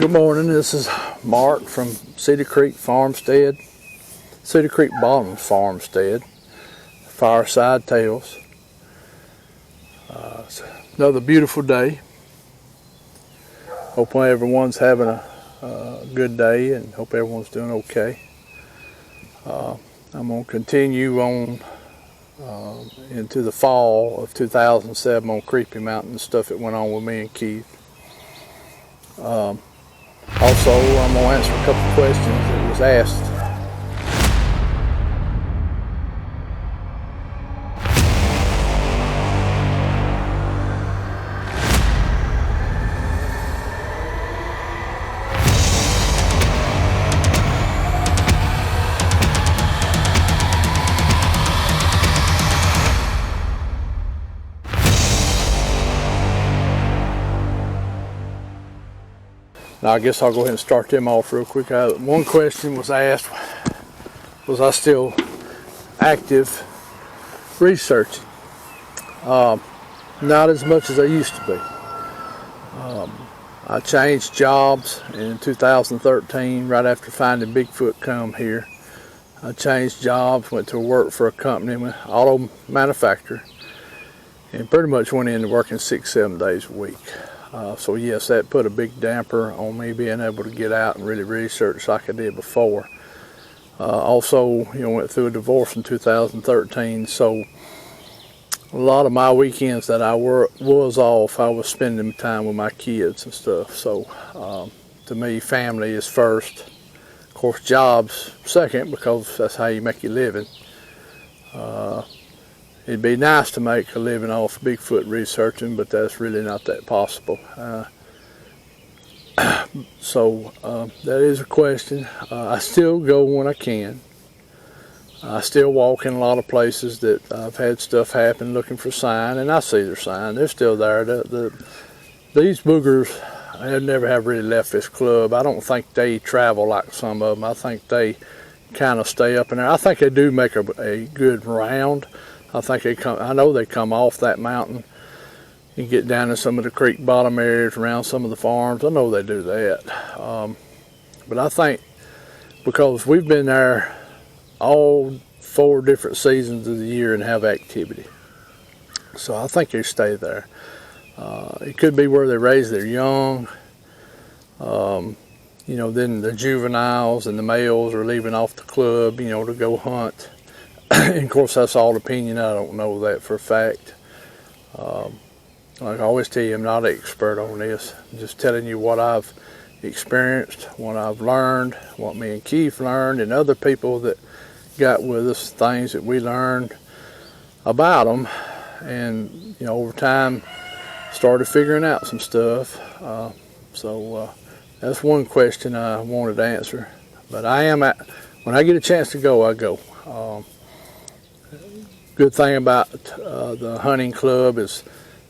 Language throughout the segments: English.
Good morning, this is Mark from Cedar Creek Farmstead, Cedar Creek Bottoms Farmstead, Fireside Tales. It's another beautiful day. Hope everyone's having a good day and hope everyone's doing okay. I'm going to continue on into the fall of 2007 on Creepy Mountain, the stuff that went on with me and Keith. Also, I'm going to answer a couple of questions that was asked. Now, I guess I'll go ahead and start them off real quick. One question was asked, was I still active researching? Not as much as I used to be. I changed jobs in 2013, right after finding Bigfoot come here. I changed jobs, went to work for a company, an auto manufacturer, and pretty much went into working 6-7 days a week. So yes, that put a big damper on me being able to get out and really research like I did before. Also, went through a divorce in 2013, so a lot of my weekends that I was off, I was spending time with my kids and stuff. So to me, family is first. Of course, jobs second, because that's how you make your living. It'd be nice to make a living off Bigfoot researching, but that's really not that possible. So that is a question. I still go when I can. I still walk in a lot of places that I've had stuff happen looking for sign, and I see their sign. They're still there. These boogers never have really left this club. I don't think they travel like some of them. I think they kind of stay up in there. I think they do make a good round. I think I know they come off that mountain and get down in some of the creek bottom areas around some of the farms. I know they do that. But I think because we've been there all 4 different seasons of the year and have activity, so I think they stay there. It could be where they raise their young. Then the juveniles and the males are leaving off the club, to go hunt. And of course, that's all opinion. I don't know that for a fact. Like I always tell you, I'm not an expert on this. I'm just telling you what I've experienced, what I've learned, what me and Keith learned, and other people that got with us, things that we learned about them. And, over time, started figuring out some stuff. So that's one question I wanted to answer. But when I get a chance to go, I go. Good thing about the hunting club is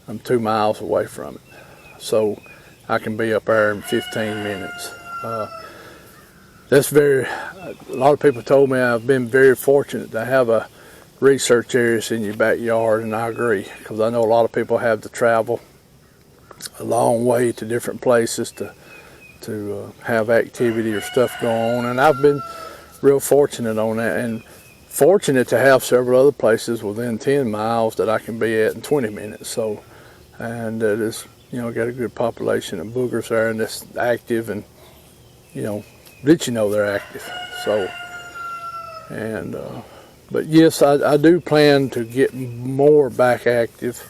I'm 2 miles away from it, so I can be up there in 15 minutes. A lot of people told me I've been very fortunate to have a research area in your backyard, and I agree, because I know a lot of people have to travel a long way to different places to have activity or stuff go on, and I've been real fortunate on that, and fortunate to have several other places within 10 miles that I can be at in 20 minutes. So, and it is, got a good population of boogers there, and it's active, and they're active. So, and but yes, I do plan to get more back active.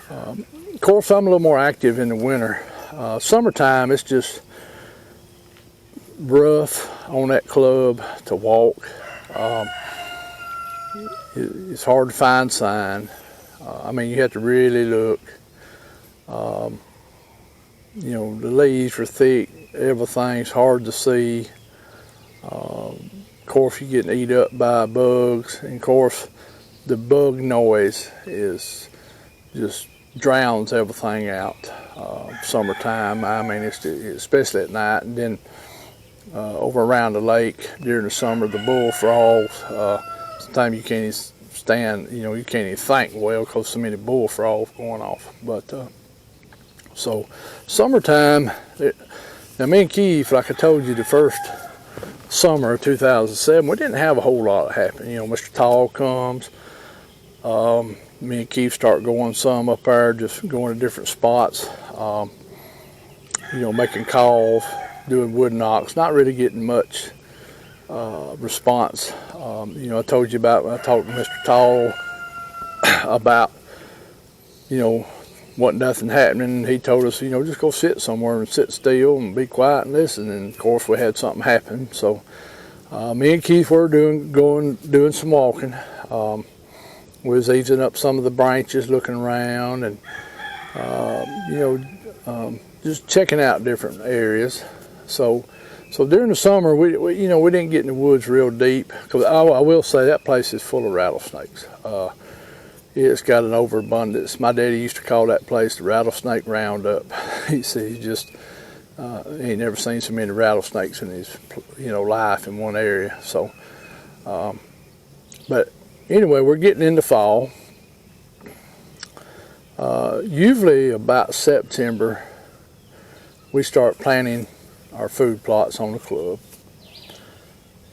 Of course, I'm a little more active in the winter. Summertime, it's just rough on that club to walk. It's hard to find sign. You have to really look. The leaves are thick. Everything's hard to see. Of course, you're getting eaten up by bugs. And of course, the bug noise just drowns everything out. Summertime, it's especially at night. And then over around the lake during the summer, the bullfrogs. Sometimes you can't even stand, you can't even think well because so many bullfrogs going off. But so summertime, Now me and Keith, like I told you, the first summer of 2007, we didn't have a whole lot happen. You know, Mr. Tall comes. Me and Keith start going some up there, just going to different spots. You know, making calls, doing wood knocks, not really getting much response. You know, I told you about when I talked to Mr. Tall about, you know, wasn't nothing happening. He told us, you know, just go sit somewhere and sit still and be quiet and listen. And of course, we had something happen. So me and Keith were doing some walking. We was easing up some of the branches, looking around, and you know, just checking out different areas. So during the summer, we you know, we didn't get in the woods real deep, because I will say that place is full of rattlesnakes. It's got an overabundance. My daddy used to call that place the rattlesnake roundup. He said he just he ain't never seen so many rattlesnakes in his, you know, life in one area. So, but anyway, we're getting into fall. Usually about September, we start planting our food plots on the club.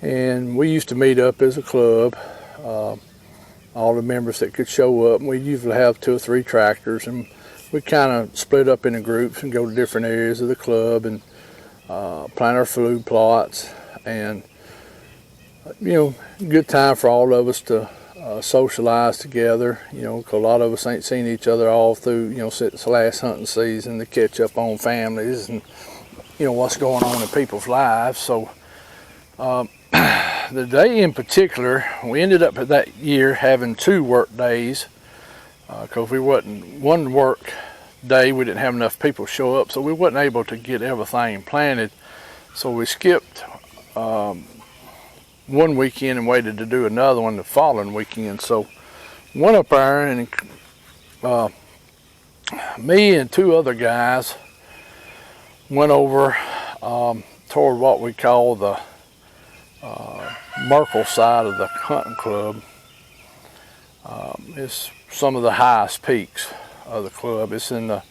And we used to meet up as a club, all the members that could show up. We usually have 2 or 3 tractors, and we kind of split up into groups and go to different areas of the club and plant our food plots. And, you know, good time for all of us to socialize together, you know, because a lot of us ain't seen each other all through, you know, since the last hunting season, to catch up on families and, you know, what's going on in people's lives. So the day in particular, we ended up that year having 2 work days, because we wasn't, one work day we didn't have enough people show up, so we wasn't able to get everything planted. So we skipped one weekend and waited to do another one the following weekend. So went up there, and me and 2 other guys went over toward what we call the Merkle side of the hunting club. It's some of the highest peaks of the club. It's in the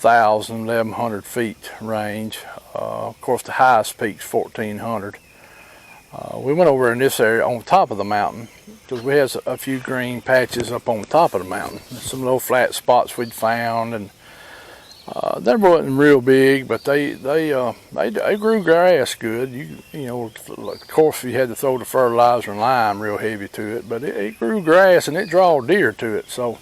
1,000, 1,100 feet range. Of course, the highest peak's 1,400. We went over in this area on top of the mountain, because we had a few green patches up on the top of the mountain. Some little flat spots we'd found, and they wasn't real big, but they grew grass good. You know, of course, you had to throw the fertilizer and lime real heavy to it, but it grew grass and it drawed deer to it. So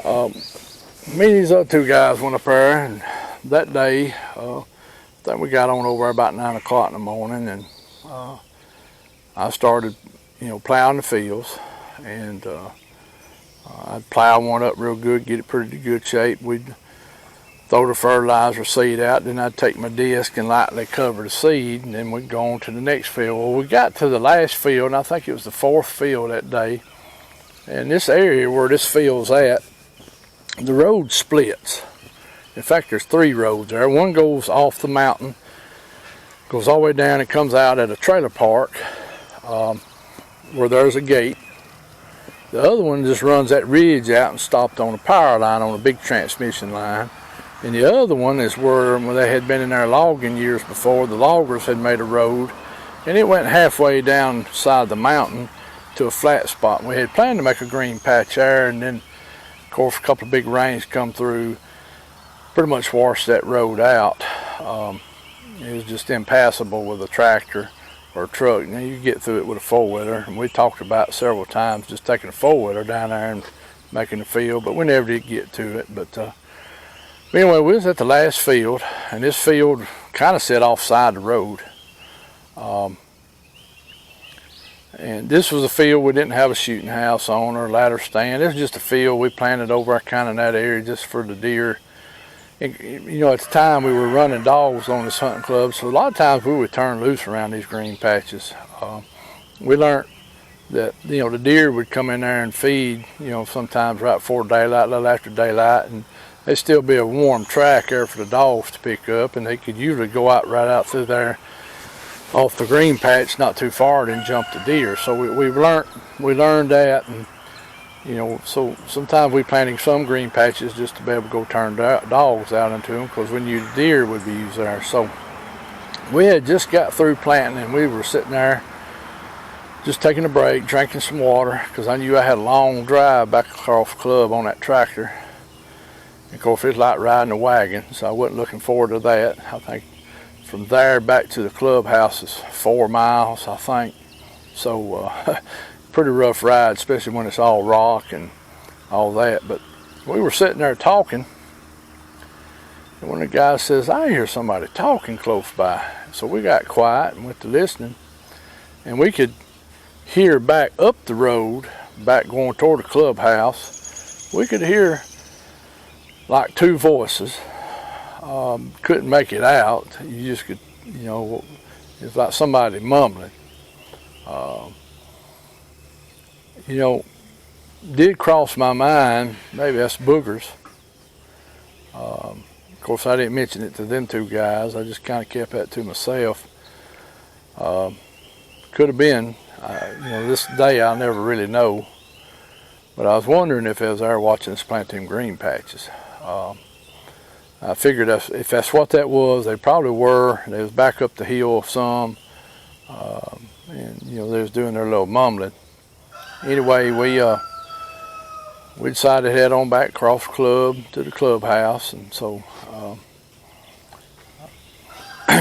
me and these other 2 guys went up there, and that day, I think we got on over about 9 o'clock in the morning, and I started, you know, plowing the fields, and I'd plow one up real good, get it pretty good shape. We'd throw the fertilizer seed out, then I'd take my disc and lightly cover the seed, and then we'd go on to the next field. Well, we got to the last field, and I think it was the 4th field that day. And this area where this field's at, the road splits. In fact, there's 3 roads there. One goes off the mountain, goes all the way down, and comes out at a trailer park where there's a gate. The other one just runs that ridge out and stopped on a power line, on a big transmission line. And the other one is where they had been in there logging years before. The loggers had made a road, and it went halfway down side the mountain to a flat spot. We had planned to make a green patch there, and then, of course, a couple of big rains come through, pretty much washed that road out. It was just impassable with a tractor or a truck. Now you get through it with a 4-wheeler, and we talked about several times just taking a 4-wheeler down there and making the field, but we never did get to it. But anyway, we was at the last field, and this field kind of set offside the road. And this was a field we didn't have a shooting house on or a ladder stand. It was just a field we planted over kind of in that area just for the deer. And, you know, at the time we were running dogs on this hunting club, so a lot of times we would turn loose around these green patches. We learned that, you know, the deer would come in there and feed, you know, sometimes right before daylight, a little after daylight, and there'd still be a warm track there for the dogs to pick up, and they could usually go out right out through there off the green patch not too far and then jump the deer. So we learned that, and You know, so sometimes we planting some green patches just to be able to go turn dogs out into them, because we knew deer would be used there. So we had just got through planting, and we were sitting there just taking a break, drinking some water, because I knew I had a long drive back across the club on that tractor. And of course, it's like riding a wagon, so I wasn't looking forward to that. I think from there back to the clubhouse is 4 miles, I think. So pretty rough ride, especially when it's all rock and all that. But we were sitting there talking, and one of the guys says, "I hear somebody talking close by." So we got quiet and went to listening, and we could hear back up the road, back going toward the clubhouse, we could hear like 2 voices. Couldn't make it out. You just could, you know, it's like somebody mumbling. You know, did cross my mind, maybe that's boogers. Of course, I didn't mention it to them 2 guys. I just kind of kept that to myself. Could have been, you know, this day I'll never really know. But I was wondering if they was there watching us plant them green patches. I figured if that's what that was, they probably were. They was back up the hill some, and you know, they was doing their little mumbling. Anyway, we decided to head on back across the club to the clubhouse, and so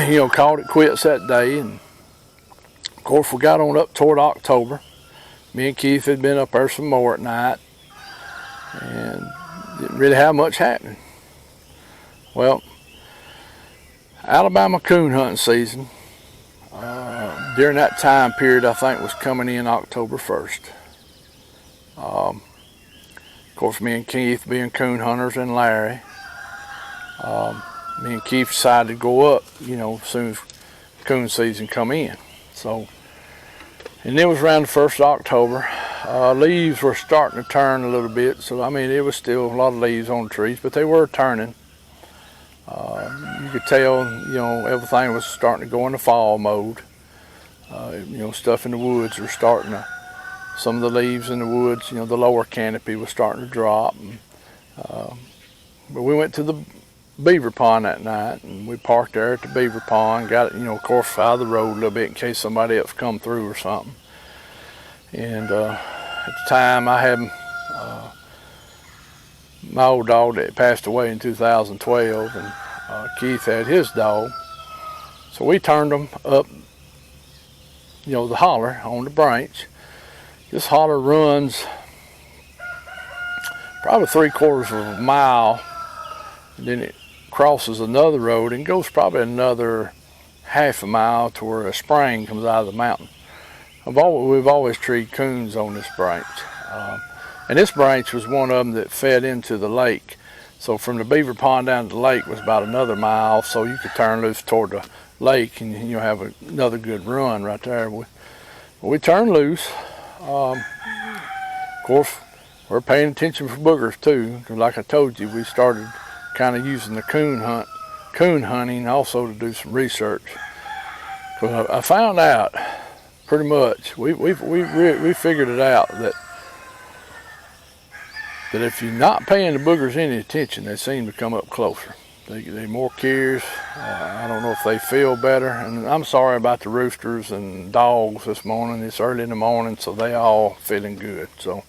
you know, called it quits that day. And of course, we got on up toward October. Me and Keith had been up there some more at night, and didn't really have much happening. Well, Alabama coon hunting season during that time period, I think, was coming in October 1st. Of course, me and Keith being coon hunters, and Larry, me and Keith decided to go up, you know, as soon as coon season come in. So, and it was around the 1st of October. Leaves were starting to turn a little bit, so I mean, it was still a lot of leaves on the trees, but they were turning. You could tell, you know, everything was starting to go into fall mode. You know, stuff in the woods were starting to, some of the leaves in the woods, you know, the lower canopy was starting to drop. And, but we went to the beaver pond that night, and we parked there at the beaver pond, got it, you know, of course, out of the road a little bit in case somebody else come through or something. And at the time, I had my old dog that passed away in 2012, and Keith had his dog. So we turned them up, you know, the holler on the branch. This holler runs probably 3/4 of a mile, and then it crosses another road and goes probably another half a mile to where a spring comes out of the mountain. We've always treed coons on this branch. And this branch was one of them that fed into the lake. So from the beaver pond down to the lake was about another mile, so you could turn loose toward the lake and you'll have another good run right there. We turned loose. Of course, we're paying attention for boogers too, because like I told you, we started kind of using the coon hunting also to do some research. But I found out pretty much, we figured it out that if you're not paying the boogers any attention, they seem to come up closer. They're more curious. I don't know if they feel better. And I'm sorry about the roosters and dogs this morning. It's early in the morning, so they all feeling good. So,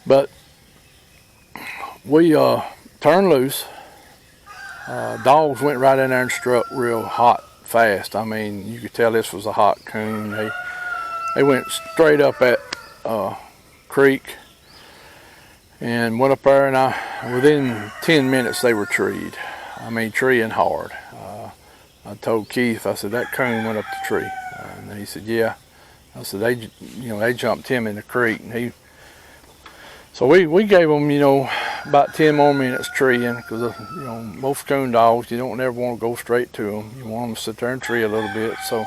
but we turned loose. Dogs went right in there and struck real hot, fast. I mean, you could tell this was a hot coon. They went straight up at creek and went up there, and within 10 minutes they were treed. I mean, treeing hard. I told Keith, I said, that coon went up the tree. And he said, yeah. I said, they jumped him in the creek. And so we gave them, you know, about 10 more minutes treeing, because, you know, most coon dogs, you don't ever want to go straight to them. You want them to sit there and tree a little bit. So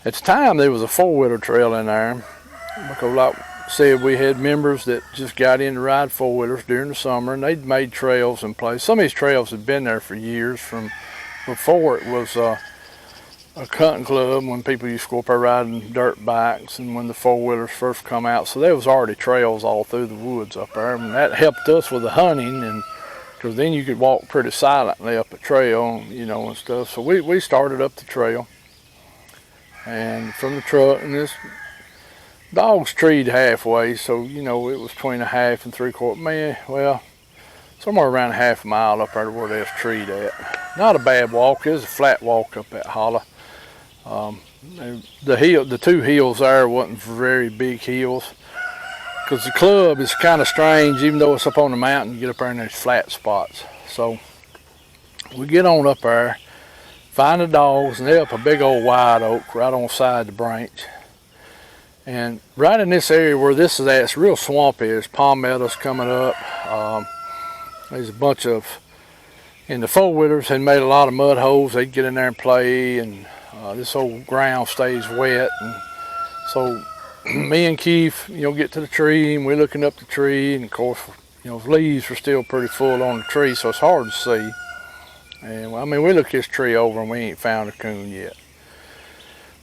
at the time, there was a 4-wheeler trail in there, because like said, we had members that just got in to ride 4-wheelers during the summer, and they'd made trails in place. Some of these trails had been there for years, from before it was a hunting club when people used to go up there riding dirt bikes, and when the four-wheelers first come out. So there was already trails all through the woods up there, and that helped us with the hunting, and because then you could walk pretty silently up a trail, you know, and stuff. So we started up the trail, and from the truck, and this dog's treed halfway, so you know it was between a half and 3/4. Man, well, somewhere around a half a mile up there where they was treed at. Not a bad walk. It was a flat walk up that hollow. The two hills there wasn't very big hills, because the club is kind of strange. Even though it's up on the mountain, you get up there and there's flat spots. So we get on up there, find the dogs, and they're up a big old white oak right on the side of the branch. And right in this area where this is at, it's real swampy. There's palmettos coming up. There's a bunch of, and the four-wheelers had made a lot of mud holes. They'd get in there and play, and this whole ground stays wet. And so me and Keith, you know, get to the tree, and we're looking up the tree, and of course, you know, leaves were still pretty full on the tree, so it's hard to see. And I mean, we look this tree over, and we ain't found a coon yet.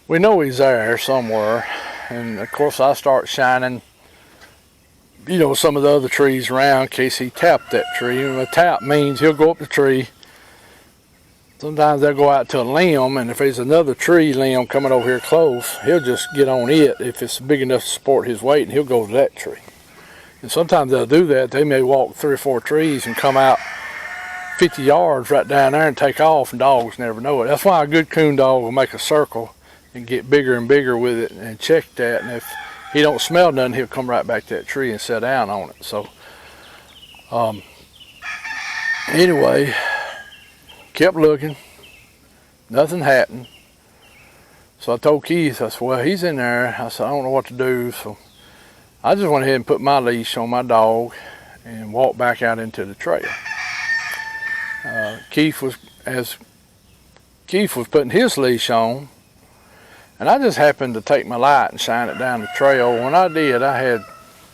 We know he's there somewhere, and of course, I start shining, you know, some of the other trees around in case he tapped that tree. And a tap means he'll go up the tree. Sometimes they'll go out to a limb, and if there's another tree limb coming over here close, he'll just get on it if it's big enough to support his weight, and he'll go to that tree. And sometimes they'll do that. They may walk 3 or 4 trees and come out 50 yards right down there and take off, and dogs never know it. That's why a good coon dog will make a circle and get bigger and bigger with it and check that, and if he don't smell nothing, he'll come right back to that tree and sit down on it. So anyway, kept looking, nothing happened. So I told Keith, I said, well, he's in there. I said, I don't know what to do. So I just went ahead and put my leash on my dog and walked back out into the trail. Keith was putting his leash on, and I just happened to take my light and shine it down the trail. When I did, I had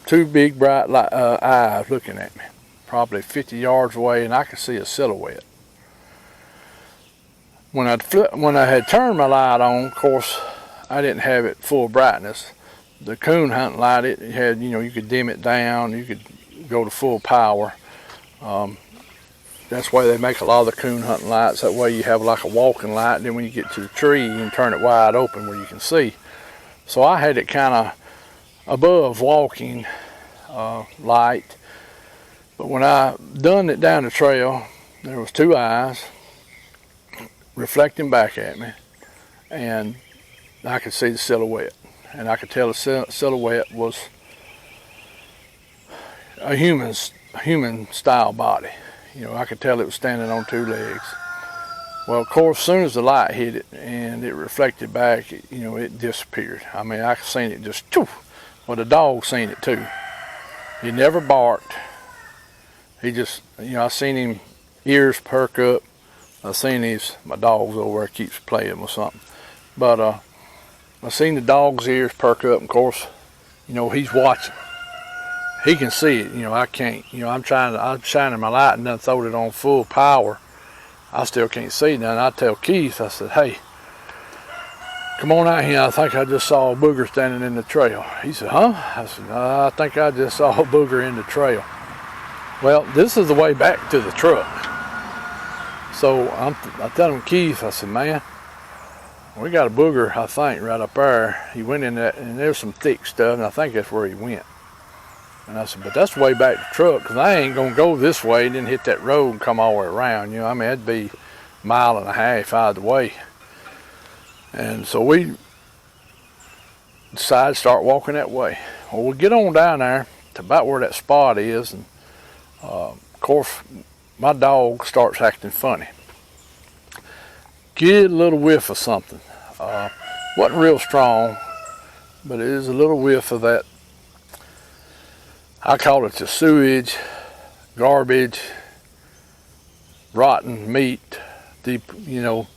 2 big bright eyes looking at me, probably 50 yards away, and I could see a silhouette. When I had turned my light on, of course, I didn't have it full brightness. The coon hunting light, it had, you know, you could dim it down, you could go to full power. That's why they make a lot of the coon hunting lights. That way you have like a walking light, and then when you get to the tree, you can turn it wide open where you can see. So I had it kind of above walking light. But when I done it down the trail, there was 2 eyes reflecting back at me, and I could see the silhouette. And I could tell the silhouette was a human style body. You know, I could tell it was standing on 2 legs. Well, of course, as soon as the light hit it and it reflected back, you know, it disappeared. I mean, I seen it just, choo. Well, the dog seen it too. He never barked. He just, you know, I seen him ears perk up. I seen my dog's over there keeps playing with something. But I seen the dog's ears perk up, and of course, you know, he's watching. He can see it, you know, I can't. You know, I'm shining my light and then throwed it on full power. I still can't see nothing. I tell Keith, I said, hey, come on out here. I think I just saw a booger standing in the trail. He said, huh? I said, I think I just saw a booger in the trail. Well, this is the way back to the truck. So I tell him, Keith, I said, man, we got a booger, I think, right up there. He went in that, and there's some thick stuff, and I think that's where he went. And I said, but that's the way back to the truck, because I ain't going to go this way and then hit that road and come all the way around. You know, I mean, that'd be 1.5 miles out of the way. And so we decided to start walking that way. Well, we get on down there to about where that spot is, and of course, my dog starts acting funny. Get a little whiff of something. Wasn't real strong, but it is a little whiff of that. I call it the sewage, garbage, rotten meat, deep, you know,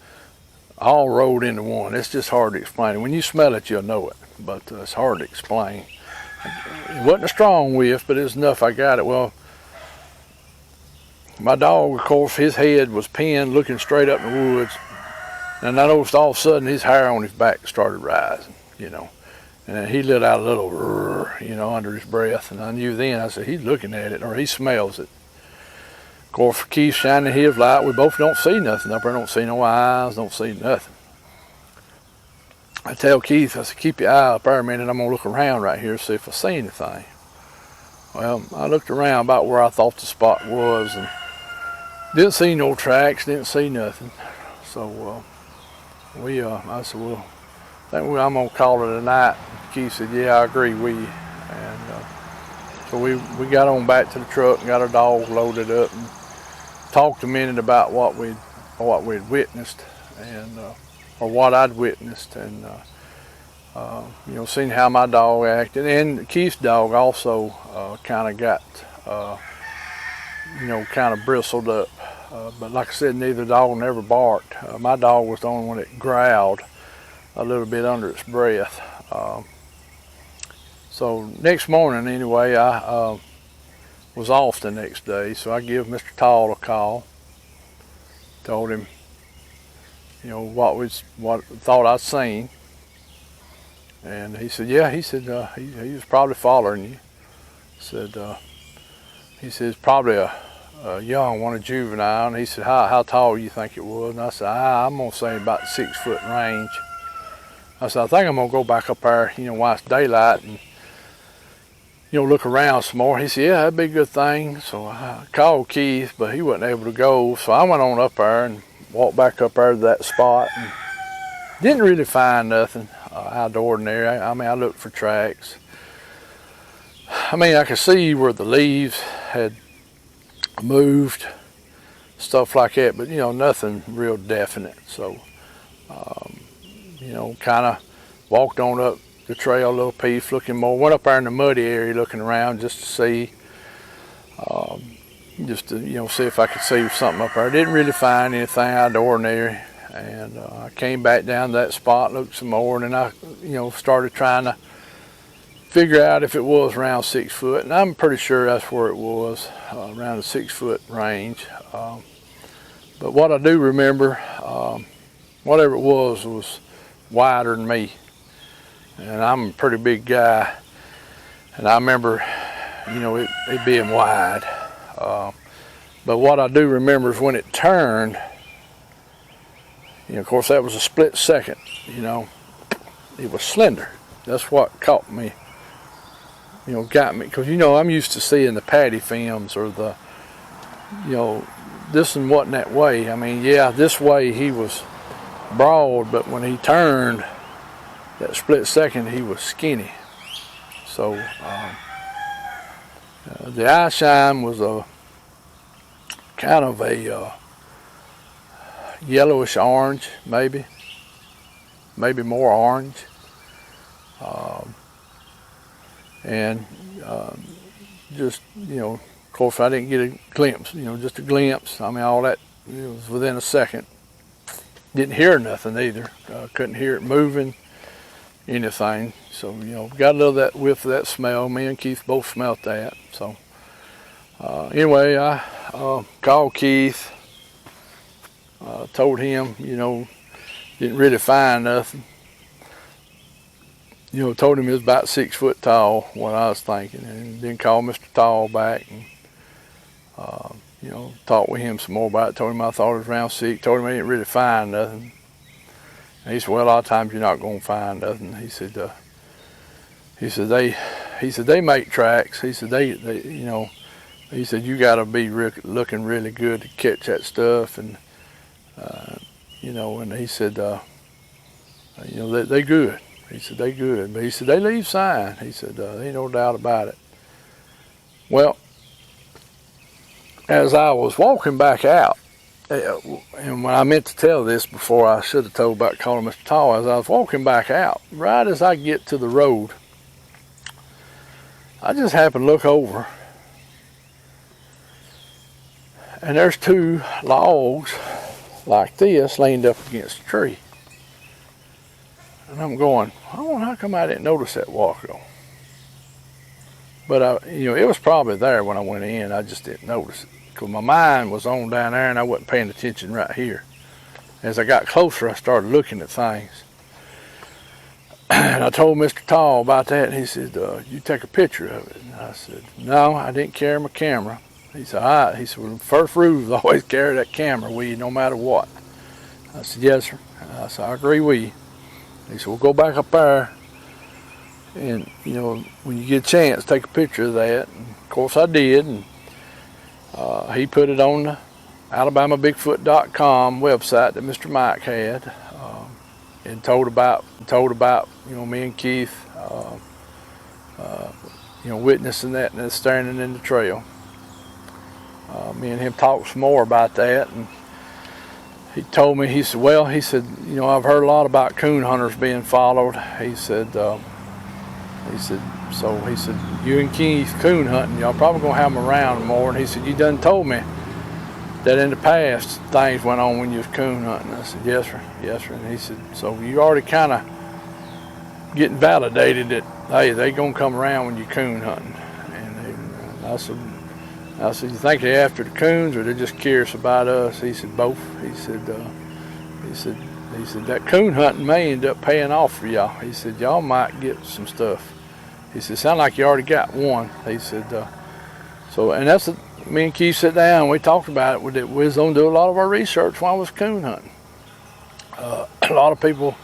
all rolled into one. It's just hard to explain. When you smell it, you'll know it, but it's hard to explain. It wasn't a strong whiff, but it's enough I got it. Well, my dog, of course, his head was pinned looking straight up in the woods. And I noticed all of a sudden his hair on his back started rising, And then he let out a little, under his breath. And I knew then, I said, he's looking at it, or he smells it. Of course, Keith shining his light, we both don't see nothing up there. Don't see no eyes, don't see nothing. I tell Keith, I said, keep your eye up there a minute. I'm going to look around right here, see if I see anything. Well, I looked around about where I thought the spot was and didn't see no tracks, didn't see nothing. So I said, well, I think I'm going to call it a night. Keith said, yeah, I agree with you. And so we got on back to the truck and got our dogs loaded up and talked a minute about what we'd witnessed and or what I'd witnessed, and seeing how my dog acted. And Keith's dog also kind of got kind of bristled up. But like I said, neither dog never barked. My dog was the only one that growled a little bit under its breath. So next morning, anyway, I was off the next day, so I give Mr. Tall a call. Told him, what thought I'd seen, and he said, yeah. He said he was probably following you. He said it's probably a young one, a juvenile. And he said, how tall do you think it was? And I said, I'm gonna say about 6 foot range. I said, I think I'm gonna go back up there, while it's daylight, and look around some more. He said, yeah, that'd be a good thing. So I called Keith, but he wasn't able to go. So I went on up there and walked back up there to that spot and didn't really find nothing out of the ordinary. I looked for tracks. I could see where the leaves had moved, stuff like that, but nothing real definite. So kind of walked on up the trail a little piece, looking more. Went up there in the muddy area, looking around just to see, see if I could see something up there. I didn't really find anything out of the ordinary, and I came back down to that spot, looked some more, and then I, started trying to figure out if it was around 6 foot, and I'm pretty sure that's where it was, around the 6 foot range. But what I do remember, whatever it was wider than me. And I'm a pretty big guy, and I remember, it being wide. But what I do remember is when it turned, of course that was a split second, it was slender. That's what caught me, got me, because I'm used to seeing the paddy films or the, this one wasn't that way. This way he was broad, but when he turned, that split second, he was skinny. So the eye shine was a kind of a yellowish orange, maybe more orange, and just of course I didn't get a glimpse, just a glimpse. All that was within a second. Didn't hear nothing either. Couldn't hear it moving, anything. So got a little of that whiff of that smell. Me and Keith both smelt that. So anyway, I called Keith, told him, didn't really find nothing. Told him it was about 6 foot tall, what I was thinking, and then called Mr. Tall back and talked with him some more about it. Told him I thought it was around 6. Told him I didn't really find nothing. And he said, well, a lot of times you're not going to find nothing. He said they make tracks. He said they he said you got to be looking really good to catch that stuff, and and he said they good. He said they good, but he said they leave sign. He said there ain't no doubt about it. Well, as I was walking back out, and when I meant to tell this before, I should have told about calling Mr. Tall. As I was walking back out, right as I get to the road, I just happened to look over, and there's 2 logs like this leaned up against a tree. And I'm going, I don't know how come I didn't notice that walk ago. But it was probably there when I went in. I just didn't notice it because my mind was on down there and I wasn't paying attention right here. As I got closer, I started looking at things. And I told Mr. Tall about that, and he said, you take a picture of it. And I said, no, I didn't carry my camera. He said, all right. He said, well, first rules always carry that camera with you no matter what. I said, yes, sir. I said, I agree with you. He said, we'll go back up there, and, you know, when you get a chance, take a picture of that. And of course, I did, and he put it on the AlabamaBigfoot.com website that Mr. Mike had, and told about you know, me and Keith you know, witnessing that and standing in the trail. Me and him talked some more about that, and he told me, he said, well, he said, you know, I've heard a lot about coon hunters being followed. He said, so he said, you and Keith coon hunting, y'all probably gonna have them around more. And he said, you done told me that in the past things went on when you was coon hunting. I said, yes, sir, yes, sir. And he said, so you already kind of getting validated that, hey, they gonna come around when you coon hunting. And I said, you think they're after the coons or they're just curious about us? He said, both. He said, that coon hunting may end up paying off for y'all. He said, y'all might get some stuff. He said, sound like you already got one. He said, so, and that's, me and Keith sat down, we talked about it. We was going to do a lot of our research while I was coon hunting. A lot of people,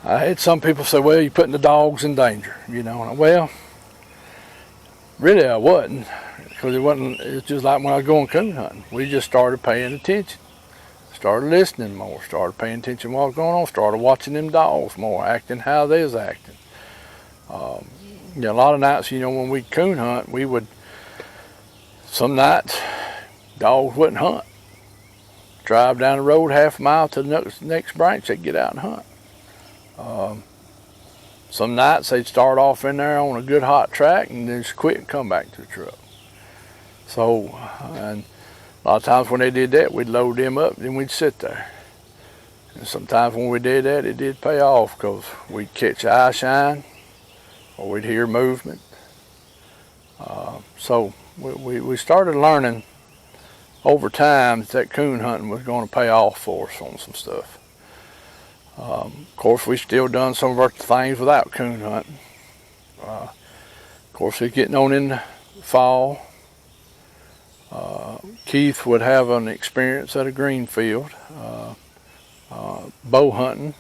I had some people say, well, you're putting the dogs in danger, you know. And well, really I wasn't, because it's just like when I was going coon hunting. We just started paying attention, started listening more, started paying attention to what was going on, started watching them dogs more, acting how they was acting. You know, a lot of nights, you know, when we coon hunt, we would, some nights, dogs wouldn't hunt. Drive down the road half a mile to the next branch, they'd get out and hunt. Some nights they'd start off in there on a good hot track and then just quit and come back to the truck. So, and a lot of times when they did that, we'd load them up and then we'd sit there. And sometimes when we did that, it did pay off because we'd catch eye shine or we'd hear movement. So we started learning over time that coon hunting was going to pay off for us on some stuff. Of course, we still done some of our things without coon hunting. Of course, it's getting on in the fall. Keith would have an experience at a green field, bow hunting.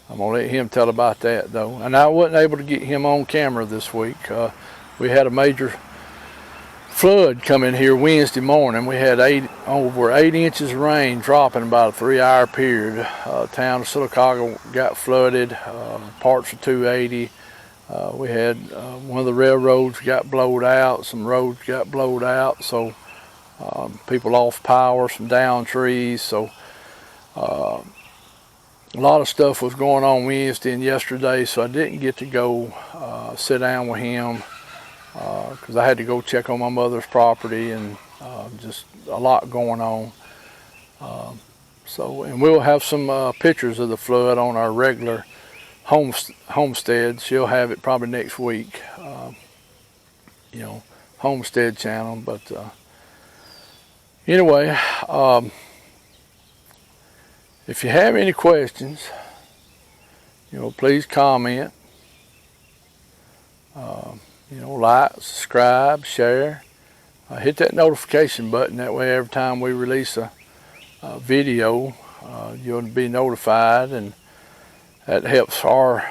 I'm gonna let him tell about that though. And I wasn't able to get him on camera this week. We had a major flood come in here Wednesday morning. We had over 8 inches of rain dropping about a 3-hour period. Town of Sylacauga got flooded, parts of 280. We had one of the railroads got blowed out, some roads got blowed out, so people lost power, some downed trees. So a lot of stuff was going on Wednesday and yesterday, so I didn't get to go sit down with him because I had to go check on my mother's property and just a lot going on. So, and we'll have some pictures of the flood on our regular homestead. She'll have it probably next week, you know, homestead channel. But anyway, if you have any questions, you know, please comment. You know, like, subscribe, share. Hit that notification button. That way, every time we release a video, you'll be notified, and that helps our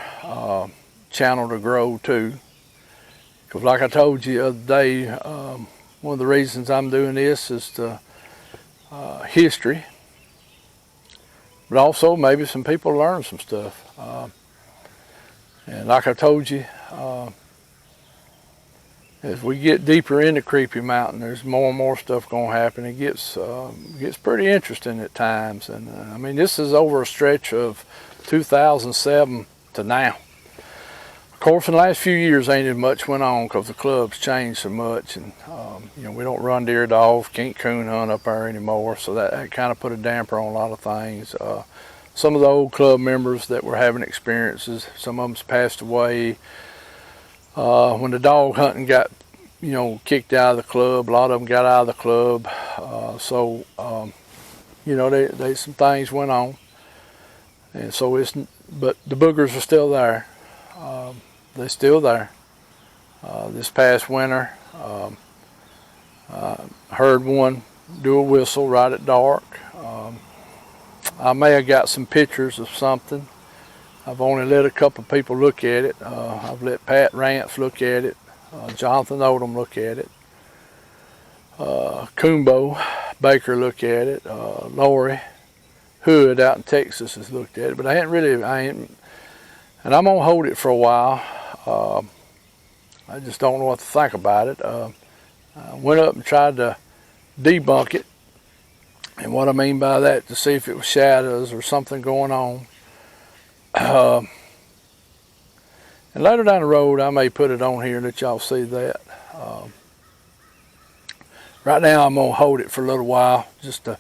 channel to grow too. Because, like I told you the other day, one of the reasons I'm doing this is to history. But also maybe some people learn some stuff. And like I told you, as we get deeper into Creepy Mountain, there's more and more stuff going to happen. It gets pretty interesting at times. And I mean, this is over a stretch of 2007 to now. Of course, in the last few years, ain't as much went on because the club's changed so much, and you know, we don't run deer dogs, can't coon hunt up there anymore. So that kind of put a damper on a lot of things. Some of the old club members that were having experiences, some of them's passed away. When the dog hunting got, you know, kicked out of the club, a lot of them got out of the club. So you know, some things went on. And so but the boogers are still there. They're still there. This past winter, I heard one do a whistle right at dark. I may have got some pictures of something. I've only let a couple people look at it. I've let Pat Rance look at it, Jonathan Odom look at it, Coombo Baker look at it, Lori Hood out in Texas has looked at it, but I ain't, and I'm gonna hold it for a while. I just don't know what to think about it. I went up and tried to debunk it, and what I mean by that, to see if it was shadows or something going on. And later down the road, I may put it on here and let y'all see that. Right now, I'm gonna hold it for a little while, just to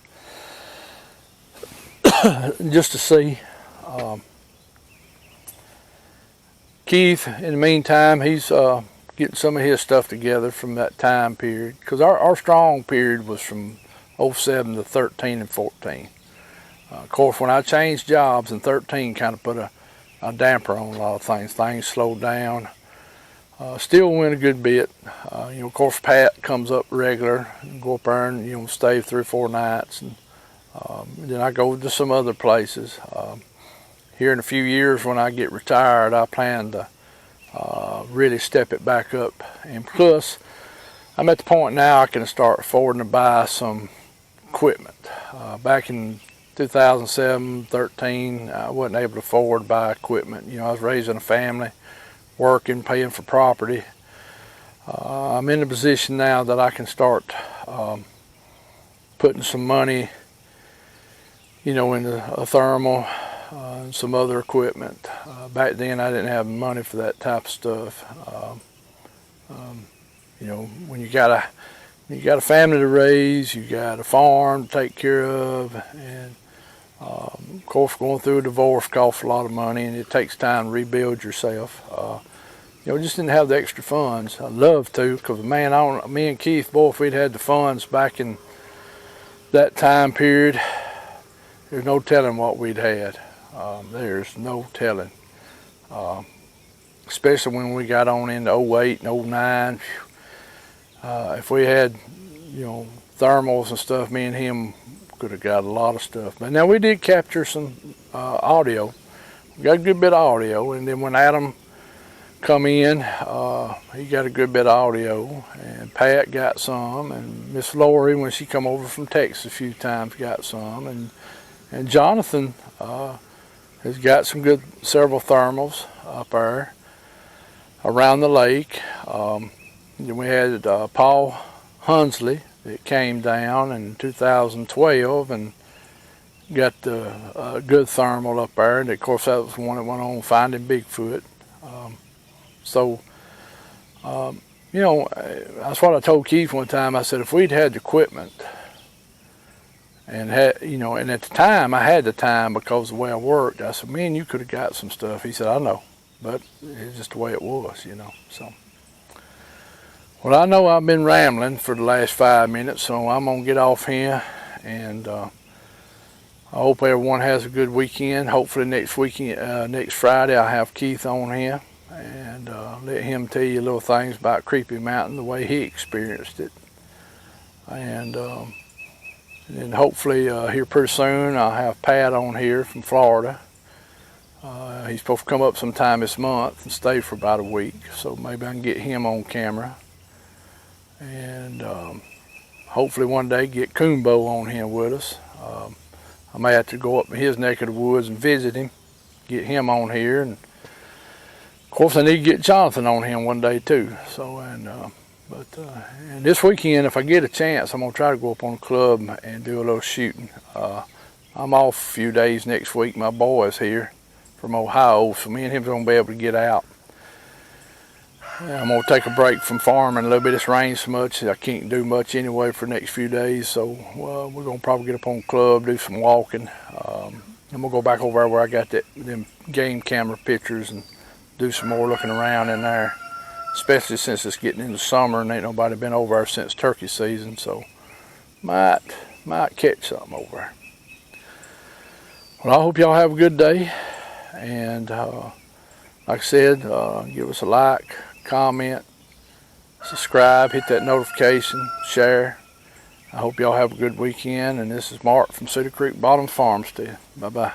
see. Keith, in the meantime, he's getting some of his stuff together from that time period, because our strong period was from 07 to 13 and 14. Of course, when I changed jobs in 13, kind of put a damper on a lot of things. Things slowed down. Still went a good bit. Of course, Pat comes up regular, go up there and stay 3 or 4 nights, and then I go to some other places. Here in a few years, when I get retired, I plan to really step it back up. And plus, I'm at the point now I can start affording to buy some equipment. Back in 2007, 13, I wasn't able to afford to buy equipment. I was raising a family, working, paying for property. I'm in a position now that I can start putting some money, into a thermal and some other equipment. Back then, I didn't have money for that type of stuff. When you got a family to raise, you got a farm to take care of, and of course, going through a divorce costs a lot of money, and it takes time to rebuild yourself. Just didn't have the extra funds. I'd love to, because me and Keith, boy, if we'd had the funds back in that time period, there's no telling what we'd had. There's no telling. Especially when we got on into 08 and 09. If we had, thermals and stuff, me and him could have got a lot of stuff. But now we did capture some audio. We got a good bit of audio, and then when Adam come in, he got a good bit of audio, and Pat got some, and Miss Lori, when she come over from Texas a few times, got some, and Jonathan has got several thermals up there around the lake. Then we had Paul Hunsley that came down in 2012 and got a good thermal up there, and of course that was the one that went on Finding Bigfoot. That's what I told Keith one time. I said, if we'd had the equipment and and at the time I had the time because of the way I worked, I said, man, you could have got some stuff. He said, I know, but it's just the way it was, so. Well, I know I've been rambling for the last 5 minutes, so I'm gonna get off here, and I hope everyone has a good weekend. Hopefully next Friday I'll have Keith on here, and let him tell you little things about Creepy Mountain, the way he experienced it. And then hopefully here pretty soon I'll have Pat on here from Florida. He's supposed to come up sometime this month and stay for about a week, so maybe I can get him on camera. And hopefully one day get Coombo on here with us. I may have to go up in his neck of the woods and visit him, get him on here, and of course I need to get Jonathan on him one day too. So and this weekend, if I get a chance, I'm gonna try to go up on the club and do a little shooting. I'm off a few days next week. My boy's here from Ohio, so me and him's gonna be able to get out. I'm gonna take a break from farming a little bit. It's rained so much I can't do much anyway for the next few days, so we're gonna probably get up on the club, do some walking. I'm gonna go back over there where I got them game camera pictures and do some more looking around in there, especially since it's getting into summer and ain't nobody been over there since turkey season, so might catch something over there. Well, I hope y'all have a good day, and like I said, give us a like, comment, subscribe, hit that notification, share. I hope y'all have a good weekend, and this is Mark from Cedar Creek Bottom Farmstead. Bye-bye.